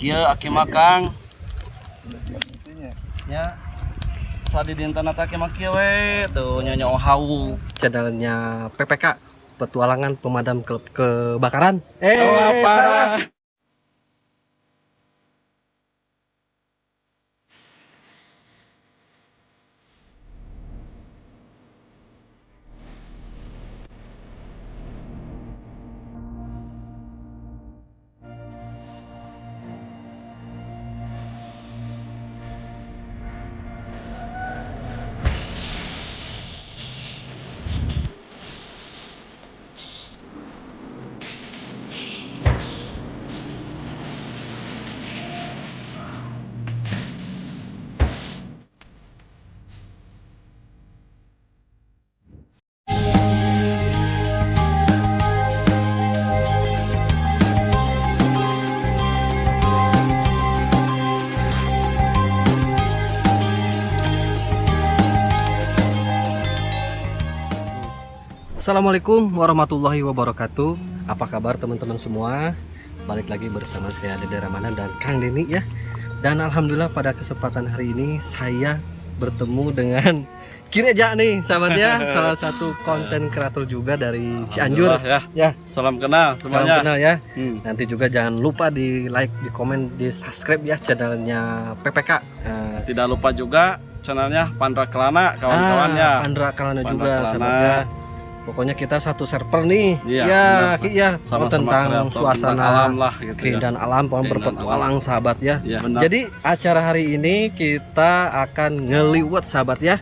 kieu aki makang. Ya. Sadi dinten eta aki mah kieu we tuh nyonya hau. Channelnya PPK, Petualangan Pemadam Kebakaran. Apa? Assalamualaikum warahmatullahi wabarakatuh. Apa kabar teman-teman semua? Balik lagi bersama saya Dede Ramadan dan Kang Deni ya. Dan alhamdulillah pada kesempatan hari ini saya bertemu dengan Kireja nih sahabat ya. Salah satu konten kreator juga dari Cianjur ya. Salam kenal semuanya. Salam kenal ya. Nanti juga jangan lupa di like, di komen, di subscribe ya channelnya PPK. Tidak lupa juga channelnya Pandra Kelana kawan-kawannya. Pandra Kelana juga sahabat ya. Pokoknya kita satu server nih, ya sama tentang suasana alam lah, gitu keindahan alam, pokoknya berpetualang sahabat ya. Jadi acara hari ini kita akan ngeliwat sahabat ya.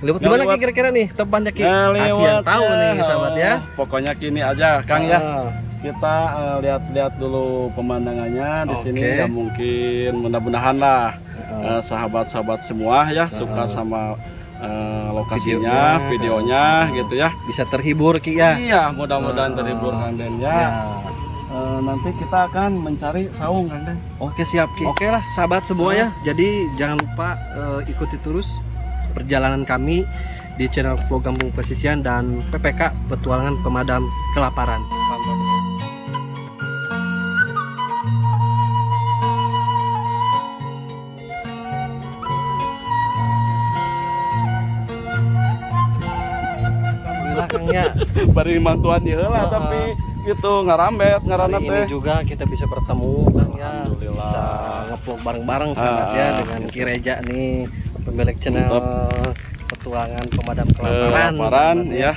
Ngeliwat gimana Ki kira-kira nih tempatnya Ki? Yang tahu nih sahabat ya. Pokoknya gini aja Kang ya. Kita lihat-lihat dulu pemandangannya di sini ya, mungkin mudah-mudahan lah sahabat-sahabat semua ya suka sama lokasinya, videonya gitu ya, bisa terhibur Ki ya. Iya, mudah-mudahan terhibur Kang Den ya. Nanti kita akan mencari saung Kang Den. Oke siap Ki. Oke lah sahabat semua ya. Jadi jangan lupa ikuti terus perjalanan kami di channel Pulau Gampung Pesisian dan PPK Petualangan Pemadam Kelaparan. Bari mantuan ieu lah tapi gitu ngarambet ngaranna teh. Ini juga kita bisa bertemu Kang ya. Bisa ngevlog bareng-bareng sahabat ya dengan Kireja nih, pemilik channel Petualangan Pemadam Kelaparan ya.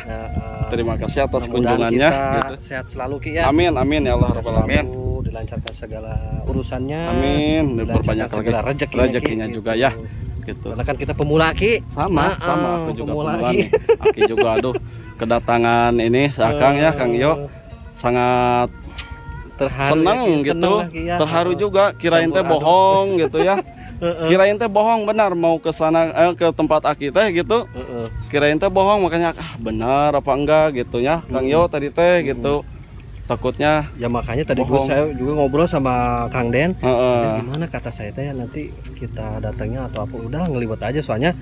Terima kasih atas kunjungannya gitu. Sehat selalu Ki ya. Amin amin ya Allah rabbal alamin. Dilancarkan segala urusannya. Amin. Diperbanyak segala rezekinya juga ya. Gitu. Karena kan kita pemula Ki. Sama aku juga pemula nih. Aki juga aduh kedatangan ini Kang ya Kang Yo sangat senang gitu, terharu juga, kirain teh bohong gitu ya. Kirain teh bohong benar mau ke sana ke tempat Aki teh gitu. Kirain teh bohong makanya benar apa enggak gitu ya Kang Yo tadi teh gitu. Takutnya ya makanya tadi saya juga ngobrol sama Kang Den. Gimana kata saya teh nanti kita datangnya atau apa udah ngeliwat aja soalnya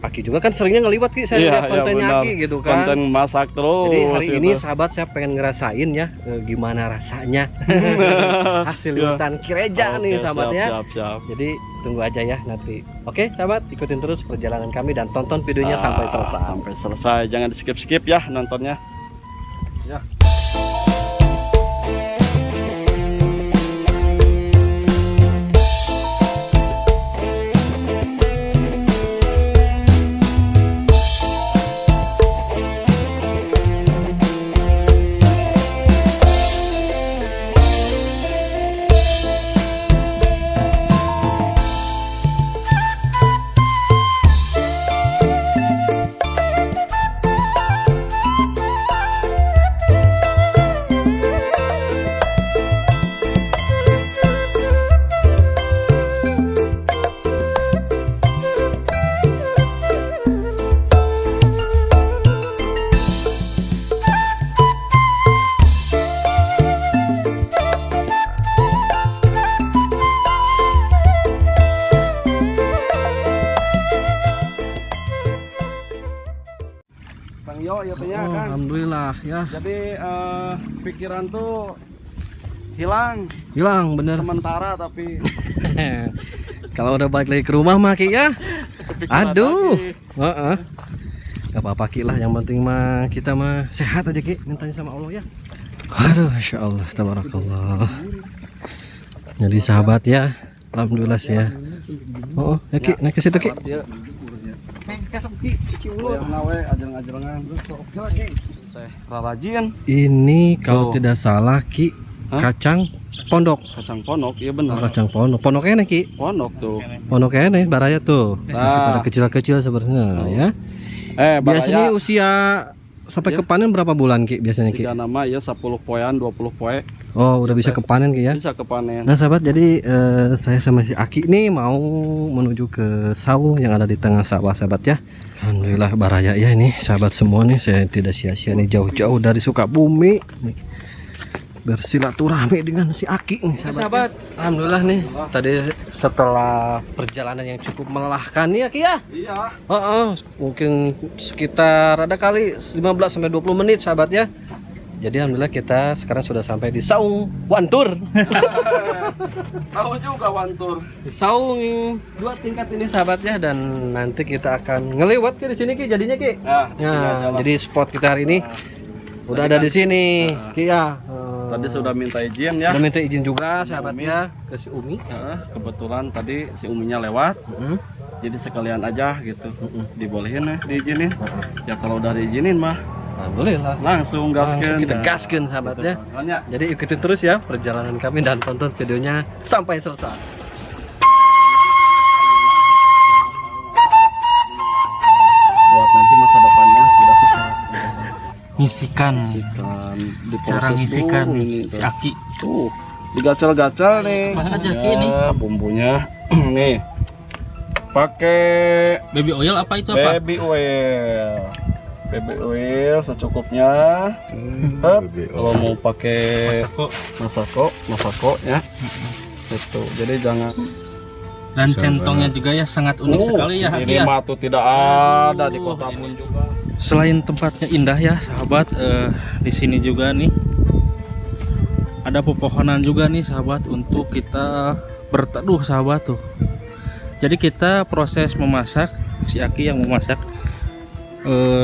Aki juga kan seringnya ngeliwat Ki, saya lihat kontennya Aki gitu kan. Konten masak terus. Jadi hari ini sahabat saya pengen ngerasain ya gimana rasanya hasil liwatan Kireja nih sahabat ya. Siap. Jadi tunggu aja ya nanti. Oke sahabat, ikutin terus perjalanan kami dan tonton videonya sampai selesai. Sampai selesai, jangan di skip ya nontonnya. Ya. Alhamdulillah ya. Jadi pikiran tuh Hilang bener. sementara tapi Kalau udah balik lagi ke rumah mah Ki ya. Aduh. Heeh. Gak apa-apa Ki lah, yang penting mah kita mah sehat aja Ki, mintanya sama Allah ya. Aduh, Masya Allah, tabarakallah. Jadi sahabat ya, alhamdulillah sih ya. Oh, ya Ki, naik ke situ Ki. Rarajin. Ini kalau Tuh. tidak salah Ki, Hah? kacang pondok. Kacang ponok, iya benar. Kacang pondok. Pondoknya nih Ki. Ponok tuh. Pondoknya nih baraya tuh. Masih pada Nah. kecil-kecil sebenarnya ya. Biasanya Biasanya usia sampai Ya. ke panen berapa bulan Ki biasanya Ki? jika nama ya 10 poean, 20 poe Oh, udah bisa kepanen Ki ya. bisa kepanen. Nah sahabat, jadi saya sama si Aki nih mau menuju ke saung yang ada di tengah sawah sahabat ya. Alhamdulillah baraya ya ini sahabat semua nih, saya tidak sia-sia nih jauh-jauh dari Sukabumi nih, bersilaturahmi dengan si Aki nih sahabat. Alhamdulillah nih tadi setelah perjalanan yang cukup melelahkan nih Aki ya. Iya. Mungkin sekitar ada kali 15 sampai 20 menit sahabat ya. Jadi alhamdulillah kita sekarang sudah sampai di Saung Wantur. Tahu juga Wantur. Di Saung 2 tingkat ini sahabat ya, dan nanti kita akan ngelewat ke di sini Ki jadinya Ki. Nah, di sini aja lah. Jadi spot kita hari ini udah ada di sini Ki ya. Tadi sudah minta izin ya. Udah minta izin juga sahabat ya ke si Umi. Kebetulan tadi si Uminya lewat. Jadi sekalian aja gitu. Dibolehin ya, diizinin. Ya kalau udah diizinin mah Alhamdulillah. langsung gaskeun. Kita gaskeun sahabat ya. Makanya Jadi ikuti terus ya perjalanan kami dan tonton videonya sampai selesai. buat nanti masa depannya tidak susah. Ngisikan Sikan cara ngisikan ini nih si Aki. tuh digacel-gacel nih. Apa saja, Ki, Ya, ini? bumbunya nih pakai Baby oil apa itu apa? baby oil secukupnya. Hup, kalau mau pakai masako ya itu, jadi jangan. Dan centongnya juga ya sangat unik sekali ya Aki Ini ya. mah tuh tidak ada di kota pun juga. Selain tempatnya indah ya sahabat, di sini juga nih ada pepohonan juga nih sahabat untuk kita berteduh sahabat tuh. Jadi kita proses memasak, si Aki yang memasak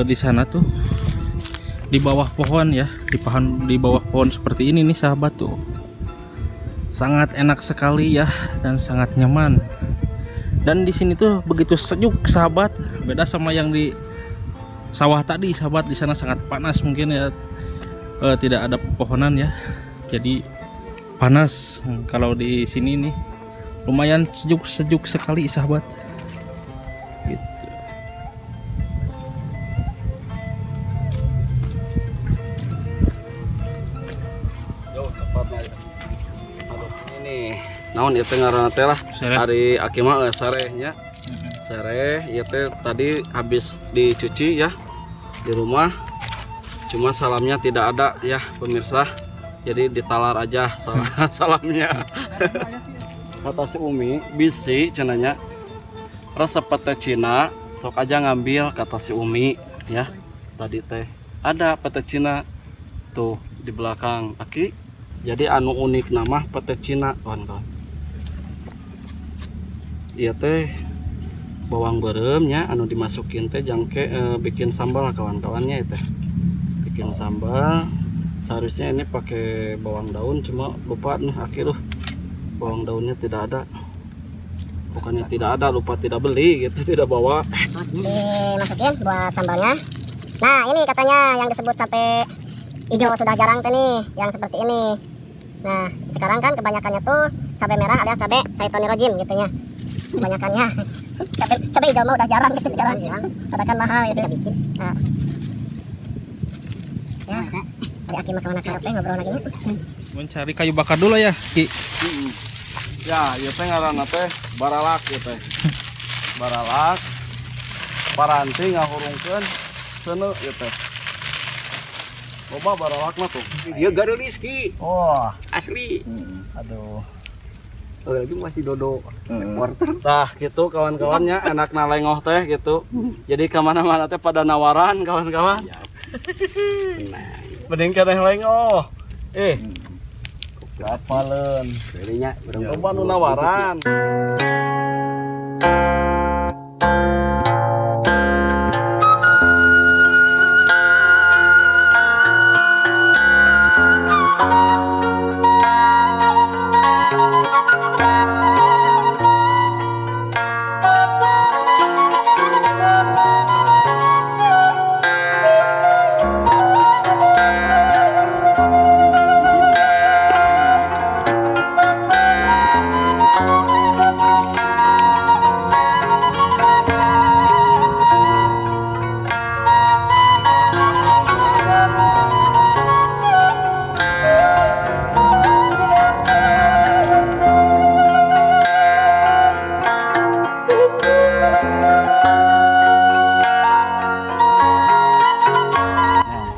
di sana tuh di bawah pohon ya, di bawah pohon seperti ini nih sahabat tuh. Sangat enak sekali ya dan sangat nyaman. Dan di sini tuh begitu sejuk sahabat, beda sama yang di sawah tadi sahabat. Di sana sangat panas mungkin ya, tidak ada pepohonan ya, jadi panas. Kalau di sini nih lumayan sejuk sekali sahabat gitu. Jauh tepatnya. Aduh, ini naon itu ngaranna teh lah. Sereh. Hari Aki mah sarehnya. Sereh ieu teh tadi habis dicuci ya di rumah. Cuma salamnya tidak ada ya pemirsa. Jadi ditalar aja salamnya. Kata si Umi, bisi cenanya resep pete Cina, sok aja ngambil kata si Umi ya. Tadi teh ada pete Cina tuh di belakang Aki. Jadi anu unik nama pete Cina kawan-kawan. Iya teh bawang beremnya anu dimasukin teh jangke bikin sambal kawan-kawannya itu. Bikin sambal. Seharusnya ini pakai bawang daun, cuma lupa nih Aki tuh. Bawang daunnya tidak ada. Bukannya tidak ada, lupa tidak beli gitu, tidak bawa. Dimasukin buat sambalnya. Nah ini katanya yang disebut cabai hijau sudah jarang tuh nih, yang seperti ini. Nah sekarang kan kebanyakannya tuh cabai merah alias cabai Saitonirojim gitu ya. Kebanyakannya cabai hijau mah udah jarang gitu, jarang. Padahal kan mahal gitu. Nah. Ya, hari Aki mah kemana karep ngobrol lagi nya. Mencari kayu bakar dulu ya Ki. Ya, ieu teh ngaranna teh baralak ieu teh. Baralak. Paranti ngahurungkeun seuneu ieu teh. Loba baralak mah tuh. Dia garelis Ki, Oh, asli. aduh. Lagi masih dodo. Tah gitu kawan-kawannya enak nalengoh teh gitu. Jadi kemana-mana teh pada nawaran kawan-kawan. Mending keneh lengoh. Kapalen. Jadinya urang Coba nu nawaran.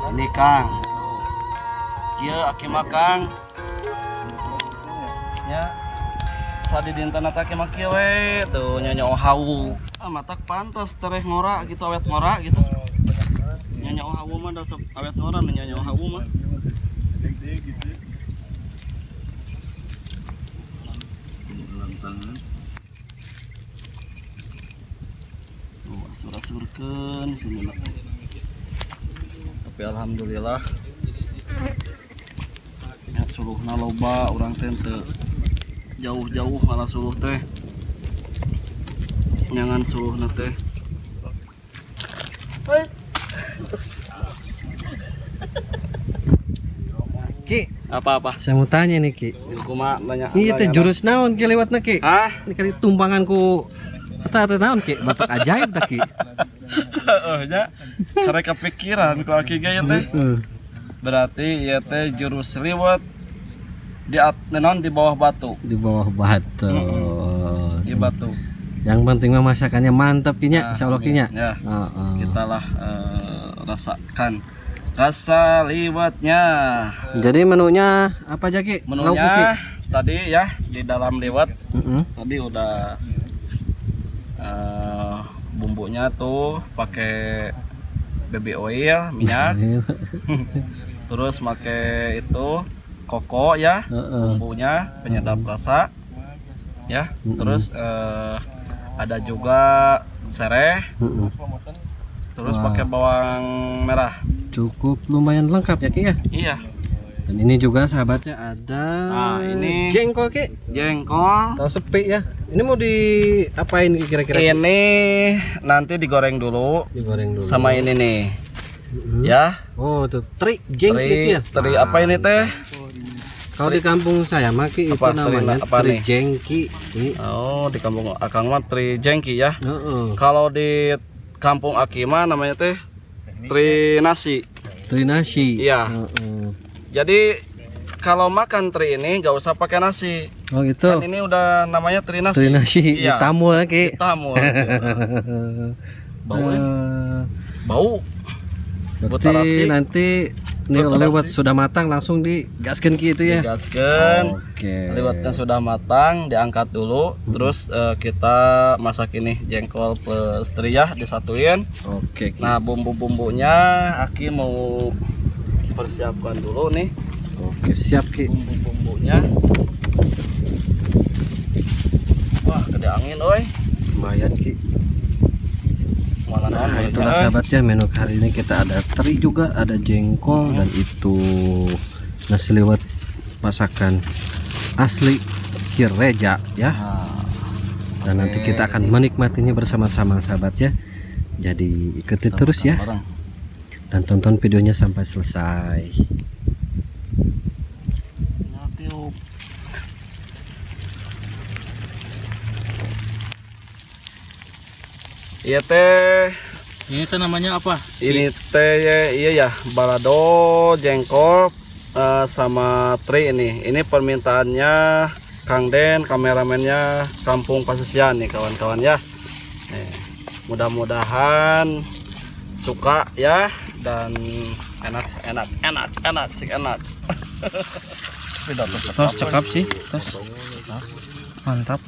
Ini Kang. Kieu aki mah Kang. Nya sadi dinten eta ki mah kieu we tuh nyonya hawu. Matak pantas tereh ngora gitu awet ngora gitu. Nyonya hawu mah da sok awet ngora nyonya hawu mah. Surah-surkeun sini. Tapi alhamdulillah ya suluhna loba urang teh teu jauh-jauh malah suluh teh nyangan suluhna teh Ki, apa-apa saya mau tanya nih Ki. kumaha nanya Iya teh jurus naon Ki lewatna Ki? hah Ini kali tumpangan ku eta naon Ki? Batok ajaib tah Ki. heeh nya cara kepikiran ku aki ge ya teh berarti ieu teh jurus liwet di naon di bawah batu Di bawah batu. di batu Yang penting mah masakannya mantap Ki nya, Nah, insyaallah Ki nya. ya Heeh. kita lah rasakan rasa liwetnya. Jadi menunya apa aja Ki? Lauknya, Ki? Menunya tadi ya di dalam liwet Heeh. tadi udah bumbunya tuh pakai baby oil minyak terus pakai itu koko ya Heeh. bumbunya penyedap rasa ya terus ada juga sereh Heeh. terus Wah. pakai bawang merah. Cukup lumayan lengkap ya Ki ya. Iya, Dan ini juga sahabatnya ada Nah, ini- jengkol Ki. jengkol Tahu sepi ya. Ini mau diapain Ki kira-kira? Ki? ini nanti digoreng dulu Digoreng dulu. sama ini nih Mm-mm. ya. Oh, tuh teri jengki Ki ya. Teri apa ini teh? Kalau di kampung saya maki itu Apa, teri namanya apa teri nih? jengki. Ini. Oh, di kampung Akang mah teri jengki ya. Heeh. Kalau di kampung Akima namanya teh teri nasi. Teri nasi. Iya. Heeh. Jadi kalau makan teri ini nggak usah pakai nasi. Oh gitu. Kan ini udah namanya teri nasi. Teri nasi Iya. ditamul Ki. Tamu. Bau ya? Bau. Berarti Butarasi. nanti ini Butarasi. lewat sudah matang langsung digaskan Ki itu ya. Digaskan. Oke. Liwetnya sudah matang, diangkat dulu. Terus kita masak ini jengkol plus teri ya, disatuin. Oke Ki. Nah, bumbu-bumbunya Aki mau persiapkan dulu nih. Oke, siap Ki. Bumbu-bumbunya. Wah, gede angin oi. Lumayan Ki. Mana Nah, naon itulah sahabat ya menu hari ini kita ada teri juga, ada jengkol dan itu nasi liwet masakan asli Kireja ya. Dan nanti kita akan menikmatinya bersama-sama sahabat ya. Jadi ikuti terus ya dan tonton videonya sampai selesai. Iya teh, Ini tuh namanya apa? ini teh iya ya, balado, jengkol sama teri ini. Ini permintaannya Kang Den, kameramennya Kampung Pasisian nih kawan-kawan ya. Mudah-mudahan suka ya dan enak sih enak. Tos cekap sih, tos. Mantap.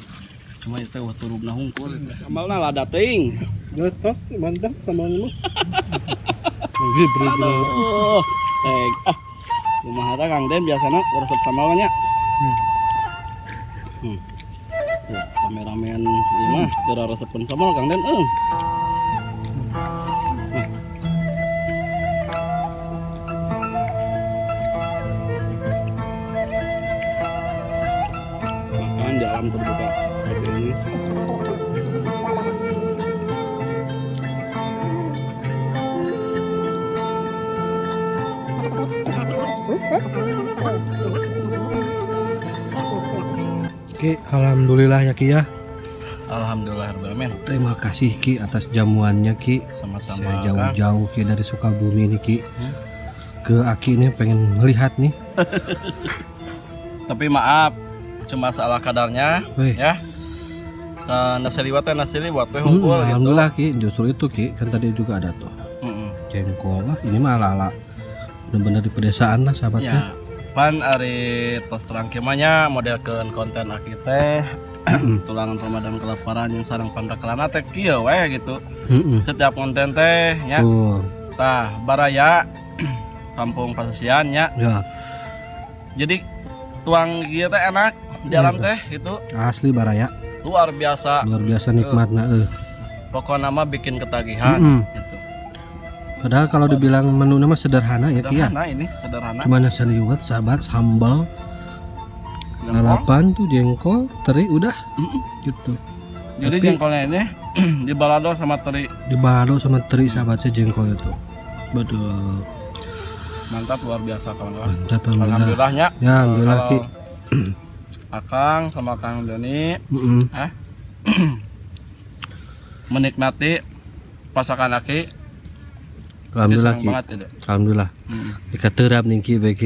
Cuma itu waktu rubna hungkul. Amalna lada teuing. Tos mantap teman-teman. Aduh. Kumaha ta Kang Den biasana resep samalnya? Kameramen ieu mah teu resepen sama Kang Den. Makan di alam terbuka seperti ini. Ki, alhamdulillah ya Ki ya. Alhamdulillahirobbilalamin. Terima kasih Ki atas jamuannya Ki. Sama-sama. Saya jauh-jauh Ki dari Sukabumi nih Ki. Ke Aki ini pengen melihat nih. Tapi maaf, cuma salah kadarnya Weh. ya. Nasi liwat we hungkul gitu. Alhamdulillah Ki, justru itu Ki, kan tadi juga ada tuh jengkol lah. Ini mah ala-ala bener-bener di pedesaan lah sahabatnya. Ya, pan ari tos terang kemanya modelkeun konten aki teh tulangan pemadam kelaparan yang sareng pandakelana teh kieu we gitu. Setiap konten teh nya tah baraya kampung Pasesian nya. Ya, Jadi tuang kieu teh enak di alam teh gitu. asli baraya. Luar biasa. Luar biasa nikmatnya Pokoknya mah bikin ketagihan gitu. Padahal kalau dibilang menu nama sederhana ya Ki ya. Sederhana ini, sederhana. Cuma nasi liwet, sahabat, sambal, Jengkol. lalapan tuh jengkol, teri udah gitu. Jadi Tapi- jengkolnya ini dibalado sama teri. Dibalado sama teri sahabatnya jengkol itu. Betul. Mantap luar biasa kawan-kawan. Mantap alhamdulillah. Alhamdulillahnya. Ya alhamdulillah Ki. Akang sama Kang Doni menikmati pasakan aki. Alhamdulillah Senang Ki. banget itu. Alhamdulillah. Ika terap nih Ki BG.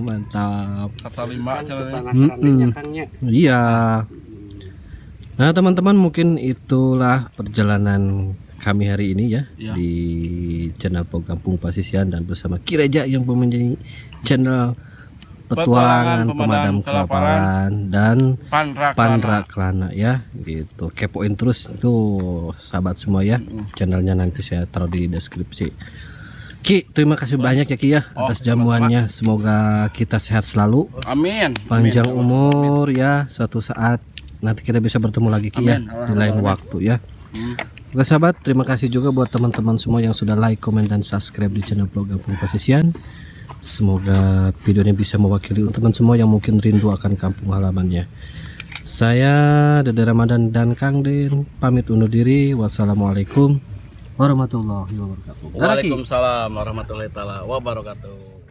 Mantap. Kata 5 caranya. Kangnya. Iya. Nah teman-teman mungkin itulah perjalanan kami hari ini ya Iya. di channel Kampung Pasisian dan bersama Kireja yang mempunyai channel petualangan pemadam kelaparan dan Pandraklana ya gitu. Kepoin terus tuh sahabat semua ya. Channelnya nanti saya taruh di deskripsi. Ki, terima kasih banyak ya Ki ya atas jamuannya. Semoga kita sehat selalu, Amin. panjang Amin. umur ya. Suatu saat nanti kita bisa bertemu lagi Ki ya Amin. di lain waktu ya. Oke sahabat, terima kasih juga buat teman-teman semua yang sudah like, komen, dan subscribe di channel Kampung Pasisian. Semoga video ini bisa mewakili untuk teman semua yang mungkin rindu akan kampung halamannya. Saya Dede Ramadan dan Kang Den pamit undur diri. Wassalamualaikum warahmatullahi wabarakatuh. Waalaikumsalam warahmatullahi wabarakatuh.